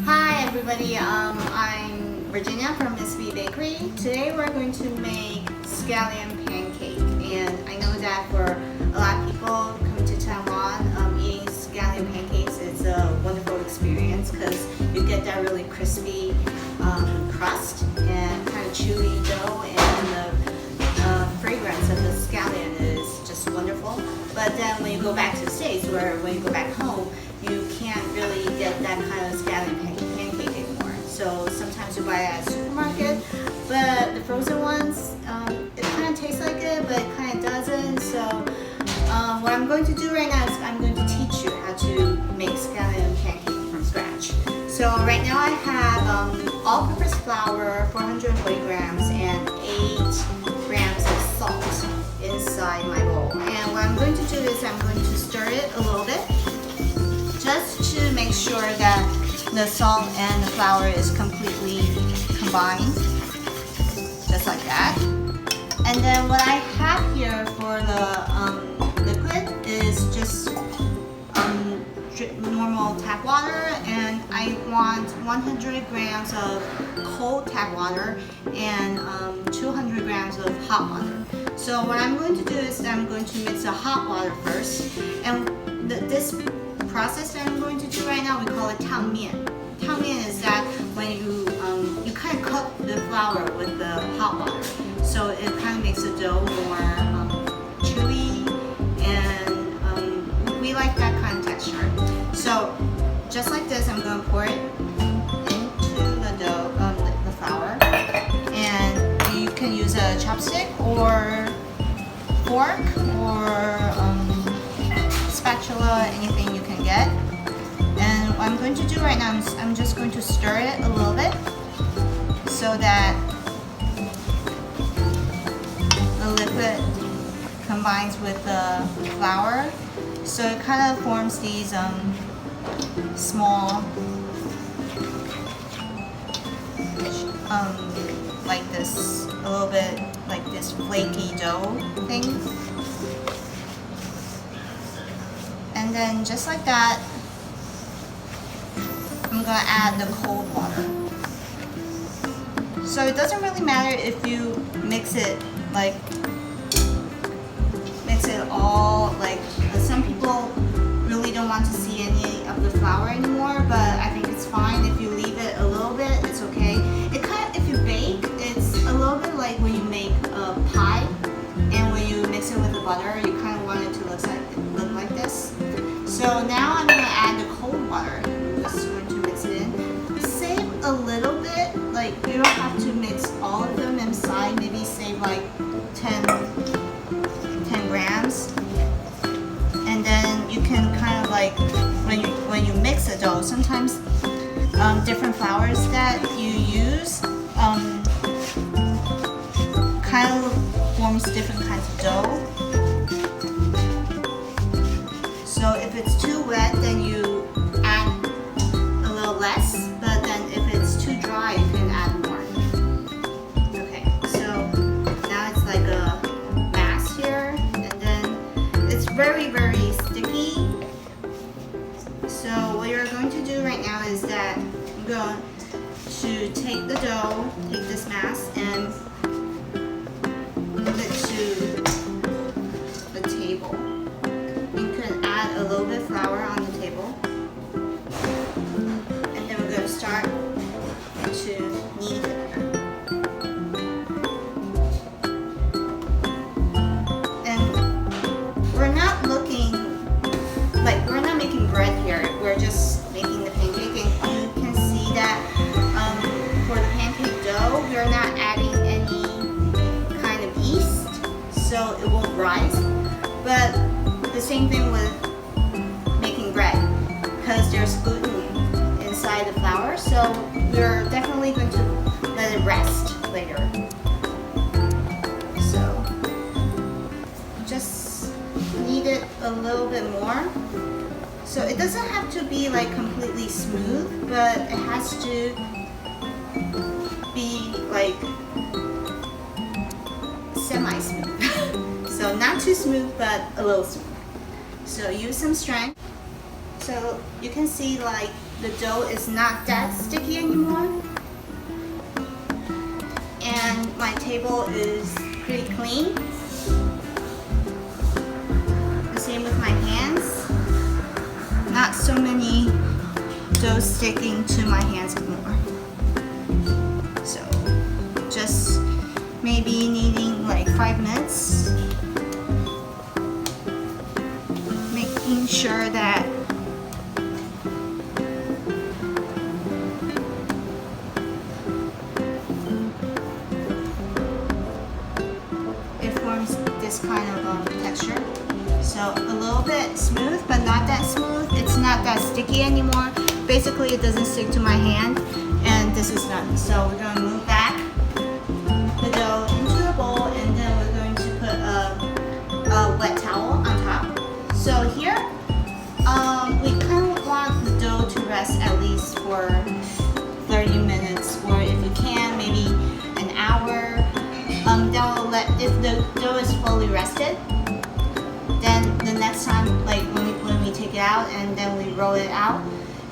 Hi everybody, I'm Virginia from Miss B Bakery. Today we're going to make scallion pancake, and I know that for a lot of people coming to Taiwan, eating scallion pancakes is a wonderful experience because you get that really crispy crust and kind of chewy dough, and the fragrance of the scallion is just wonderful. But then when you go back to the States, or when you go back home, you can't really get that kind of scallion pancake anymore. So sometimes you buy it at a supermarket, but the frozen ones, it kind of tastes like it, but it kind of doesn't. So what I'm going to do right now is I'm going to teach you how to make scallion pancake from scratch. So right now I have all-purpose flour, 440 grams, and 8 grams of salt inside my bowl. And what I'm going to do is I'm going to stir it a little bit, just to make sure that the salt and the flour is completely combined, just like that. And then what I have here for the liquid is just normal tap water, and I want 100 grams of cold tap water and 200 grams of hot water. So what I'm going to do is I'm going to mix the hot water first, and this process that I'm going to do right now, we call it tangmian. Tangmian is that when you kind of cook the flour with the hot water, so it kind of makes the dough more chewy, and we like that kind of texture. So just like this, I'm going to pour it into the dough, the flour, and you can use a chopstick or fork or spatula, anything you can get. And what I'm going to do right now is I'm just going to stir it a little bit so that the liquid combines with the flour, so it kind of forms these small like this, a little bit like this flaky dough thing. And then just like that, I'm gonna add the cold water. So it doesn't really matter if you mix it all, like some people really don't want to see any of the flour anymore, but I think it's fine if you leave it a little bit, it's okay. It kind of, if you bake, it's a little bit like when you make a pie, and when you mix it with the butter, you kind of want it to look like this. So now I'm going to add the cold water. I'm just going to mix it in. Save a little bit, like you don't have to mix all of them inside, maybe save like 10 grams. And then you can kind of like, when you mix the dough, sometimes different flours that you use kind of forms different kinds of dough. So if it's too wet, then you add a little less, but then if it's too dry, you can add more. Okay, so now it's like a mass here, and then it's very, very sticky. So what you're going to do right now is that I'm going to take the dough, take this mass, and move it to the table. A little bit of flour on the table, and then we're going to start to knead it. And we're not making bread here, we're just making the pancake, and you can see that for the pancake dough, we're not adding any kind of yeast, so it won't rise. But the same thing with bread, because there's gluten inside the flour, so we're definitely going to let it rest later. So just knead it a little bit more. So it doesn't have to be like completely smooth, but it has to be like semi-smooth. So not too smooth, but a little smooth. So use some strength. So you can see like the dough is not that sticky anymore. And my table is pretty clean. The same with my hands. Not so many dough sticking to my hands anymore. So just maybe needing like 5 minutes. Making sure that it forms this kind of texture. So a little bit smooth, but not that smooth. It's not that sticky anymore. Basically, it doesn't stick to my hand, and this is done. So we're going to move back the dough into the bowl, and then we're going to put a wet towel on top. So here, we kind of want the dough to rest at least for 30 minutes, or if you can, maybe an hour. Then we'll if the dough is fully rested, then the next time, like when we take it out and then we roll it out,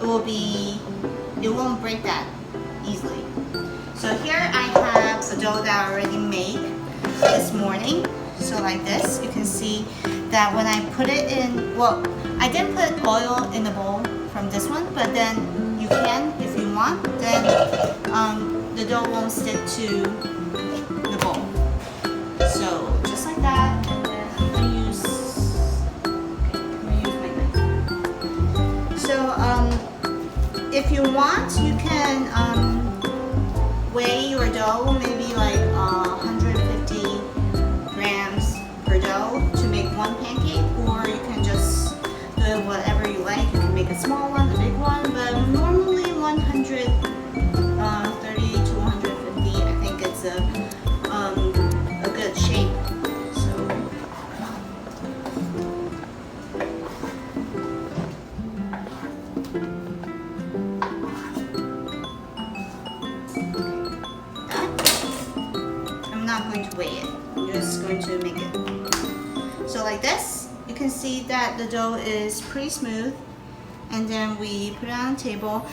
it won't break that easily. So here I have a dough that I already made this morning. So like this, you can see that when I put it in, well, I didn't put oil in the bowl from this one, but then you can if you want, then the dough won't stick to the bowl. So just like that, and then I'm gonna use my knife. So if you want, you can weigh your dough, maybe like 150 grams per dough to make one pancake, or you can just do whatever you like. You can make a small one, a big one, but normally 130 to 150, I think it's a good shape. I'm not going to weigh it. I'm just going to make it. So like this, you can see that the dough is pretty smooth, and then we put it on the table.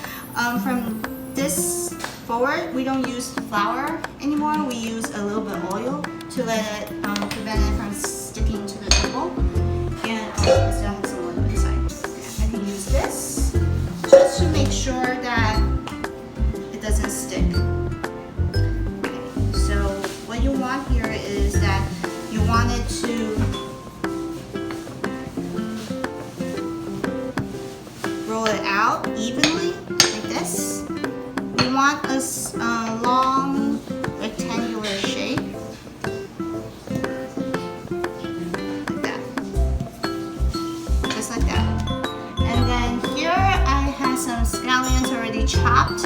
From this forward, we don't use flour anymore. We use a little bit of oil to let it prevent it from sticking to the table. And I still have some oil inside. I can use this just to make sure that it doesn't stick. Okay, so what you want here is that you want it to roll it out evenly like this. We want a long rectangular shape. Like that. Just like that. And then here I have some scallions already chopped.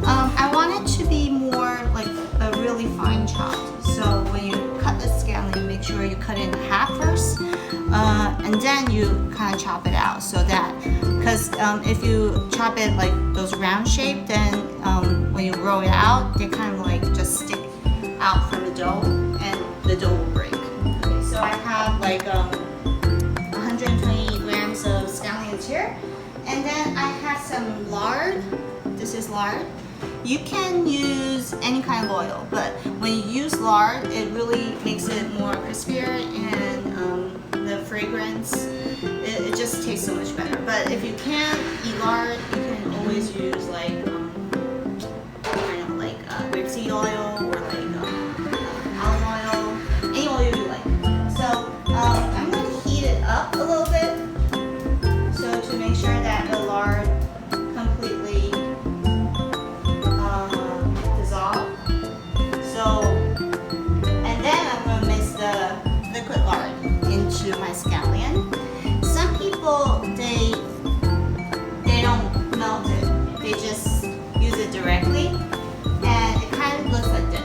I want it to be more like a really fine chop. So when you cut the scallion, make sure you cut it in half first, and then you kind of chop it out, so that, because if you chop it like those round shape, then when you roll it out, they kind of like just stick out from the dough, and the dough will break. Okay, so I have like 120 grams of scallions here, and then I have some lard. This is lard. You can use any kind of oil, but when you use lard, it really makes it more crispier, and the fragrance, it just tastes so much better. But if you can't eat lard, you can always use like rapeseed oil, or like olive oil, any oil you like. So I'm going to heat it up a little bit, so to make sure that the lard completely dissolve. So, and then I'm going to mix the liquid lard into my scallion. Some people, they don't melt it. They just use it directly, and it kind of looks like this.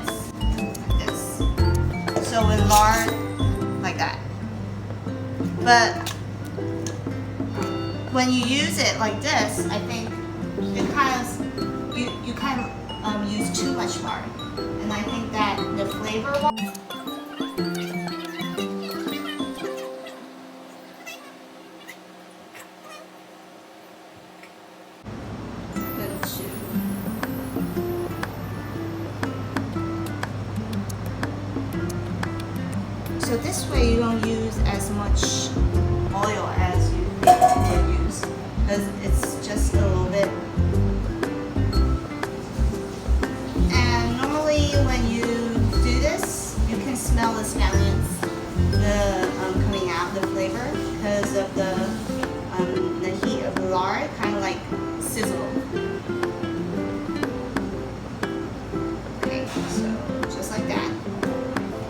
So with lard, like that. But when you use it like this, I think it kind of you kind of use too much lard, and I think that the flavor. So this way you don't use as much oil as you would use, because it's just a little bit. And normally when you do this, you can smell the scallions, coming out, the flavor, because of the heat of the lard, kind of like sizzle. Okay, so just like that.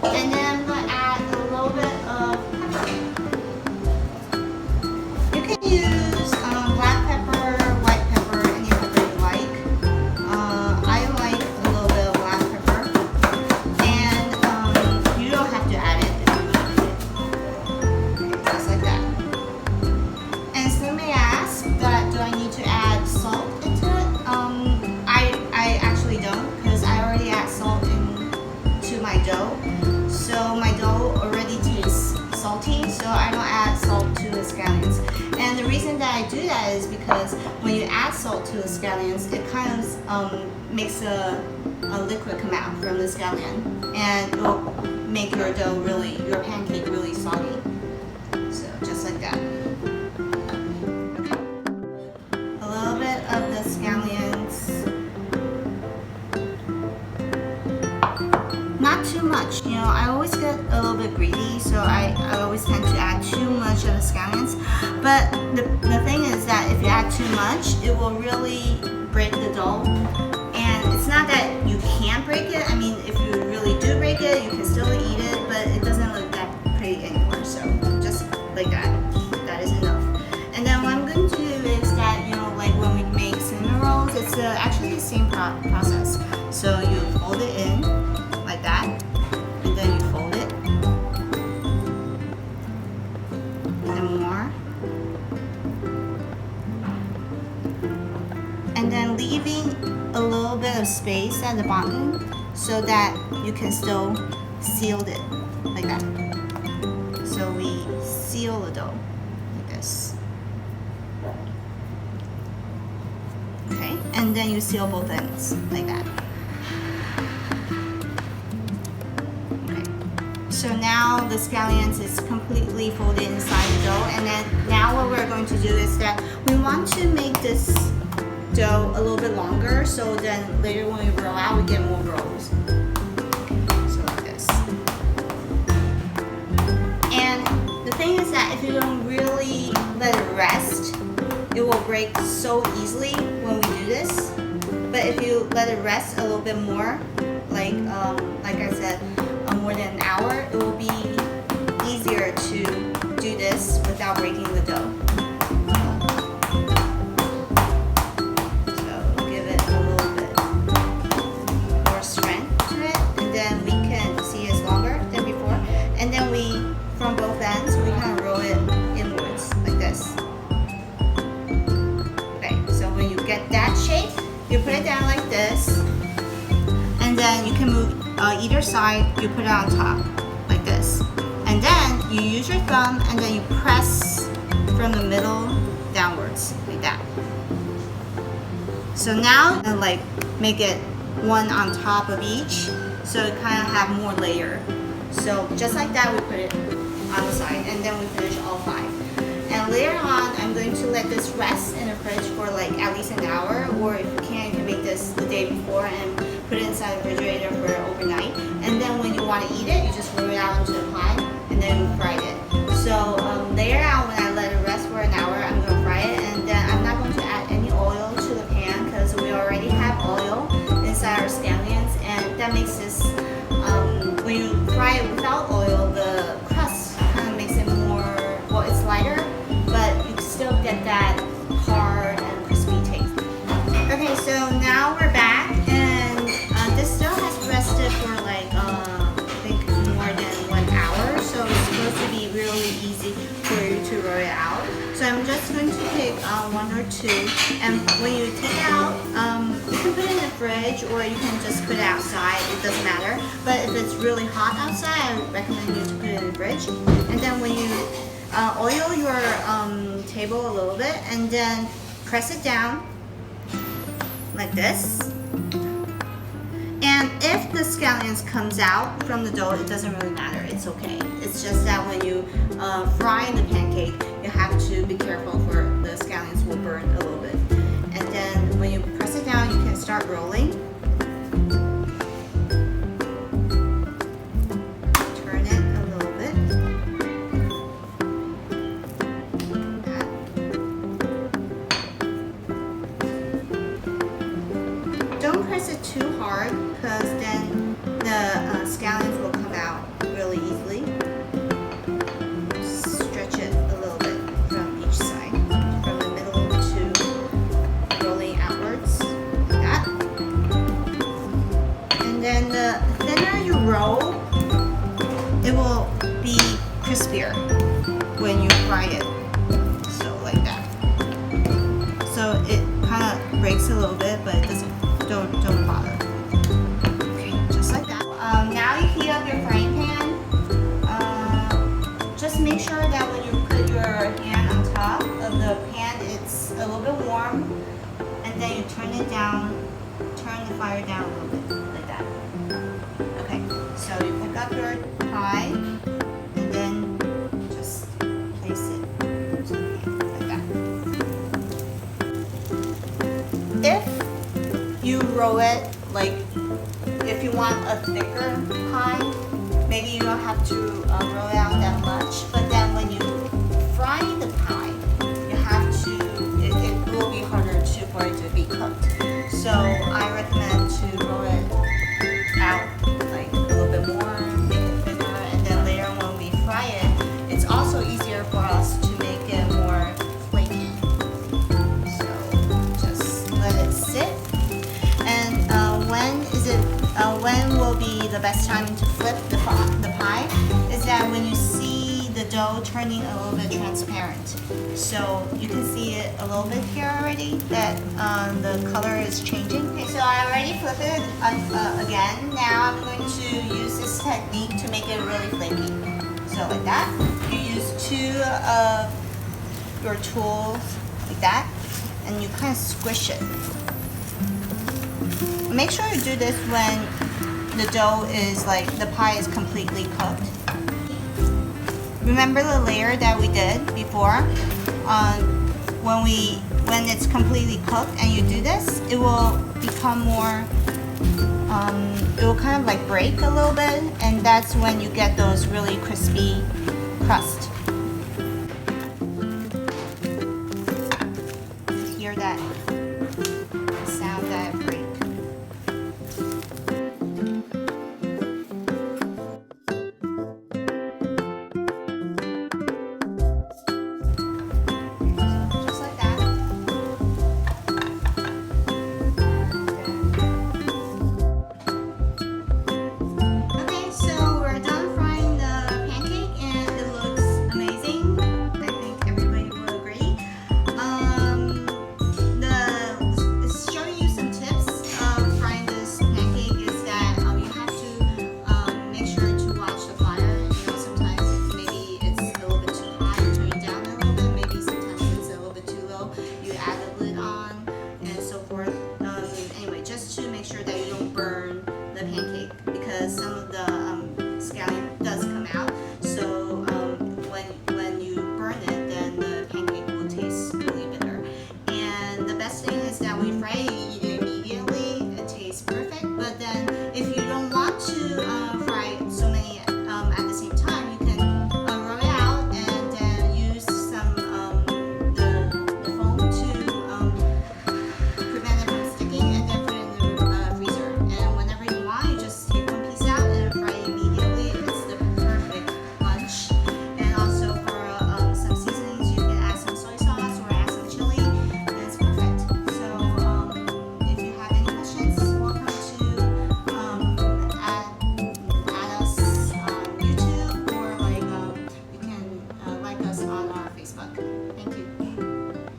And then I'm going to add a little bit of pepper. You can use black pepper, white pepper, any pepper you like. I like a little bit of black pepper. And you don't have to add it if you don't need it. Okay, just like that. And some may ask that do I need to add salt into it? I actually don't, because I already add salt into my dough. So my dough already tastes salty, so I don't add salt to the scallions. And the reason that I do that is because when you add salt to the scallions, it kind of makes a liquid come out from the scallion, and it will make your dough your pancake really soggy. So just like that. Okay. A little bit of the scallions. Not too much, you know, I always get a little bit greedy, so I always tend to add too much of the scallions. But the thing is that if you add too much, it will really break the dough. And it's not that you can't break it. I mean, if you really do break it, you can still eat it, but it doesn't look that pretty anymore. So just like that, that is enough. And then what I'm going to do is that, you know, like when we make cinnamon rolls, it's actually the same process. So you fold it in like that, and then you fold it, and then more, and then leaving a little bit of space at the bottom so that you can still seal it like that. So we seal the dough like this. Okay, and then you seal both ends like that. So now the scallions is completely folded inside the dough, and then now what we're going to do is that we want to make this dough a little bit longer, so then later when we roll out, we get more rolls. So like this. And the thing is that if you don't really let it rest, it will break so easily when we do this. But if you let it rest a little bit more, like I said, more than an hour, it will be easier to do this without breaking the dough. So give it a little bit more strength to it, and then we can see it's longer than before. And then from both ends, we kind of roll it inwards like this. Okay, so when you get that shape, you put it down like this, and then you can move either side, you put it on top like this, and then you use your thumb and then you press from the middle downwards like that. So now like make it one on top of each, so it kind of have more layer. So just like that, we put it on the side, and then we finish all 5. And later on, I'm going to let this rest in the fridge for like at least an hour, or if you can make this the day before and put it inside the refrigerator for overnight. And then when you want to eat it, you just roll it out into a pan and then you fry it. So later on, when I let it rest for an hour, I'm going to fry it, and then I'm not going to add any oil to the pan because we already have oil inside our scallions, and that makes this, when you fry it without oil, the crust kind of makes it more, well, it's lighter, but you can still get that hard and crispy taste. Okay, so now we're back, and this dough has rested for like I think more than 1 hour, so it's supposed to be really easy for you to roll it out. So I'm just going to pick 1 or 2, and when you take it out, you can put it in the fridge or you can just put it outside. It doesn't matter. But if it's really hot outside, I would recommend you to put it in the fridge. And then when you oil your table a little bit, and then press it down like this. And if the scallions comes out from the dough, it doesn't really matter. It's okay. It's just that when you fry the pancake, you have to be careful for the scallions will burn a little bit. And then when you press it down, you can start rolling. Turn it a little bit. Don't press it too hard because then the scallions will come out really easily. Stretch it a little bit from each side, from the middle to rolling outwards, like that. And then the thinner you roll, it will be crispier when you fry it. So like that. So it kind of breaks a little bit, but it doesn't. Don't bother. Okay, just like that. Now you heat up your frying pan. Just make sure that when you put your hand on top of the pan, it's a little bit warm, and then you turn it down, turn the fire down a little bit, like that. Okay, so you pick up your pie, and then just place it to the pan, like that. If you roll it, like if you want a thicker pie, maybe you don't have to roll it out that much, but then when you fry the pie, you have to, it will be harder for it to be cooked. So I recommend to roll it out like a little bit more, make it thinner, and then later when we fry it, it's also easier for us to make it more flaky. So just let it sit. When will be the best time to flip the pie is that when you see the dough turning a little bit transparent. So you can see it a little bit here already that the color is changing. Okay, so I already flipped it again. Now I'm going to use this technique to make it really flaky. So like that. You use two of your tools like that, and you kind of squish it. Make sure you do this when the dough is like, the pie is completely cooked. Remember the layer that we did before? When it's completely cooked and you do this, it will become more, it will kind of like break a little bit, and that's when you get those really crispy crust.